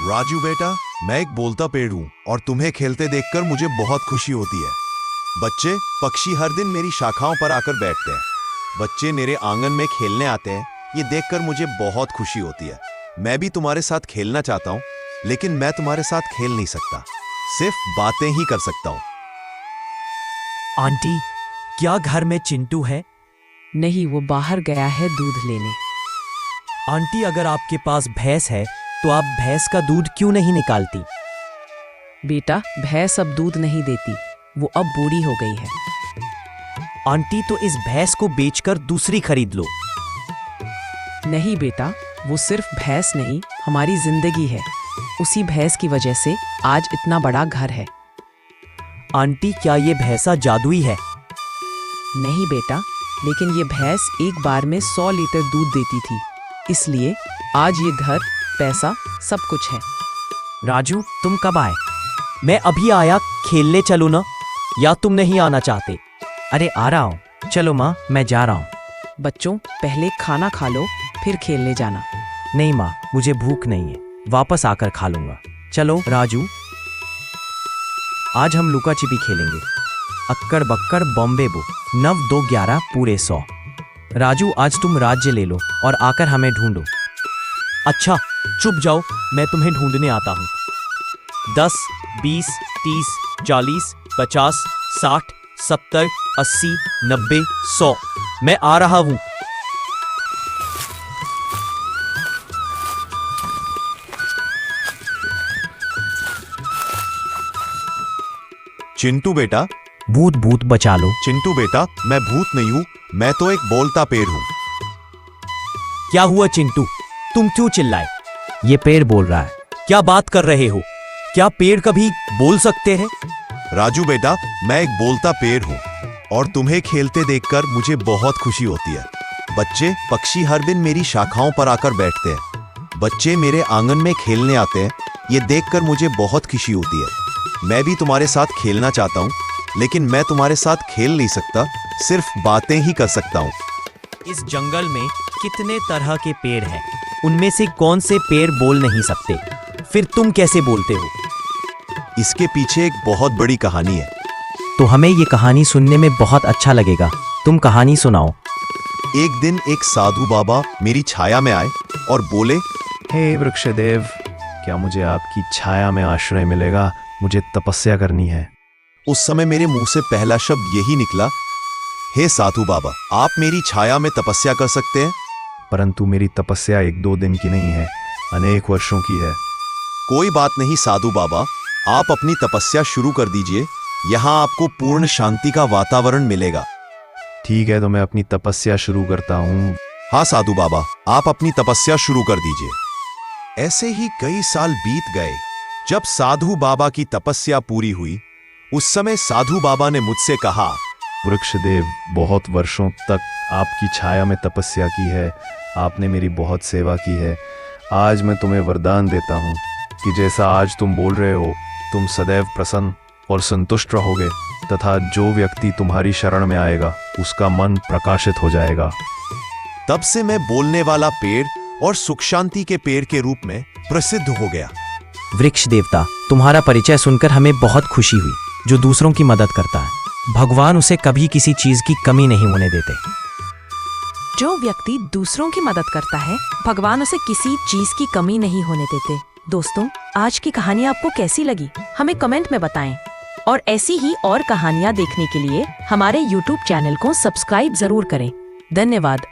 राजू बेटा, मैं एक बोलता पेड़ हूँ और तुम्हें खेलते देखकर मुझे बहुत खुशी होती है। बच्चे पक्षी हर दिन मेरी शाखाओं पर आकर बैठते हैं। बच्चे मेरे आंगन में खेलने आते हैं, ये देखकर मुझे बहुत खुशी होती है। मैं भी तुम्हारे साथ खेलना चाहता हूँ, लेकिन मैं तुम्हारे साथ खेल नहीं सकता, सिर्फ बातें ही कर सकता हूँ। आंटी, क्या घर में चिंटू है? नहीं, वो बाहर गया है दूध लेने। आंटी, अगर आपके पास भैंस है तो आप भैंस का दूध क्यों नहीं निकालती? बेटा, भैंस अब दूध नहीं देती, वो अब बूढ़ी हो गई है। आंटी, तो इस भैंस को बेचकर दूसरी खरीद लो। नहीं बेटा, वो सिर्फ भैंस नहीं, हमारी जिंदगी है। उसी भैंस की वजह से आज इतना बड़ा घर है। आंटी, क्या ये भैंसा जादुई है? नहीं बेटा, लेकिन ये भैंस एक बार में 100 लीटर दूध देती थी, इसलिए आज ये घर, पैसा, सब कुछ है। राजू, तुम कब आए? मैं अभी आया, खेलने चलो ना, या तुम नहीं आना चाहते? अरे आ रहा हूँ, चलो माँ, मैं जा रहा हूँ। बच्चों, पहले खाना खा लो, फिर खेलने जाना। नहीं माँ, मुझे भूख नहीं है, वापस आकर खा लूंगा। चलो राजू, आज हम लुका छिपी खेलेंगे। अक्कड़ बक्कड़ बॉम्बे बो, 9 2 11 पूरे 100। राजू, आज तुम राज्य ले लो और आकर हमें ढूंढो। अच्छा, चुप जाओ, मैं तुम्हें ढूंढने आता हूँ। 10 20 30 40 50 60 70 80 90 100, मैं आ रहा हूँ। चिंटू बेटा, भूत भूत बचा लो। चिंटू बेटा, मैं भूत नहीं हूँ, मैं तो एक बोलता पेड़ हूँ। क्या हुआ चिंटू, तुम क्यों चिल्लाए? ये पेड़ बोल रहा है। क्या बात कर रहे हो? क्या पेड़ कभी बोल सकते हैं? राजू बेटा, मैं एक बोलता पेड़ हूँ और तुम्हें खेलते देखकर मुझे बहुत खुशी होती है। बच्चे पक्षी हर दिन मेरी शाखाओं पर आकर बैठते हैं। बच्चे मेरे आंगन में खेलने आते हैं, ये देखकर मुझे बहुत खुशी होती है। मैं भी तुम्हारे साथ खेलना चाहता हूँ, लेकिन मैं तुम्हारे साथ खेल नहीं सकता, सिर्फ बातें ही कर सकता हूँ। इस जंगल में कितने तरह के पेड़ हैं, उनमें से कौन से पेड़ बोल नहीं सकते? फिर तुम कैसे बोलते हो? इसके पीछे एक बहुत बड़ी कहानी है। तो हमें ये कहानी सुनने में बहुत अच्छा लगेगा, तुम कहानी सुनाओ। एक दिन एक साधु बाबा मेरी छाया में आए और बोले, हे वृक्षदेव, क्या मुझे आपकी छाया में आश्रय मिलेगा? मुझे तपस्या करनी है। उस समय मेरे मुंह से पहला शब्द यही निकला, हे साधु बाबा, आप मेरी छाया में तपस्या कर सकते हैं? परंतु मेरी तपस्या 1-2 दिन की नहीं है, अनेक वर्षों की है। कोई बात नहीं साधु बाबा, आप अपनी तपस्या शुरू कर दीजिए, यहाँ आपको पूर्ण शांति का वातावरण मिलेगा। ठीक है, तो मैं अपनी तपस्या शुरू करता हूँ। हाँ साधु बाबा, आप अपनी तपस्या शुरू कर दीजिए। ऐसे ही कई साल बीत गए। जब साधु बाबा की तपस्या पूरी हुई, उस समय साधु बाबा ने मुझसे कहा, वृक्षदेव, बहुत वर्षों तक आपकी छाया में तपस्या की है, आपने मेरी बहुत सेवा की है। आज मैं तुम्हें वरदान देता हूँ कि जैसा आज तुम बोल रहे हो, तुम सदैव प्रसन्न और संतुष्ट रहोगे, तथा जो व्यक्ति तुम्हारी शरण में आएगा उसका मन प्रकाशित हो जाएगा। तब से मैं बोलने वाला पेड़ और सुख शांति के पेड़ के रूप में प्रसिद्ध हो गया। वृक्ष देवता, तुम्हारा परिचय सुनकर हमें बहुत खुशी हुई। जो दूसरों की मदद करता है, भगवान उसे कभी किसी चीज की कमी नहीं होने देते। जो व्यक्ति दूसरों की मदद करता है, भगवान उसे किसी चीज की कमी नहीं होने देते। दोस्तों, आज की कहानी आपको कैसी लगी, हमें कमेंट में बताएं। और ऐसी ही और कहानियां देखने के लिए हमारे YouTube चैनल को सब्सक्राइब जरूर करें। धन्यवाद।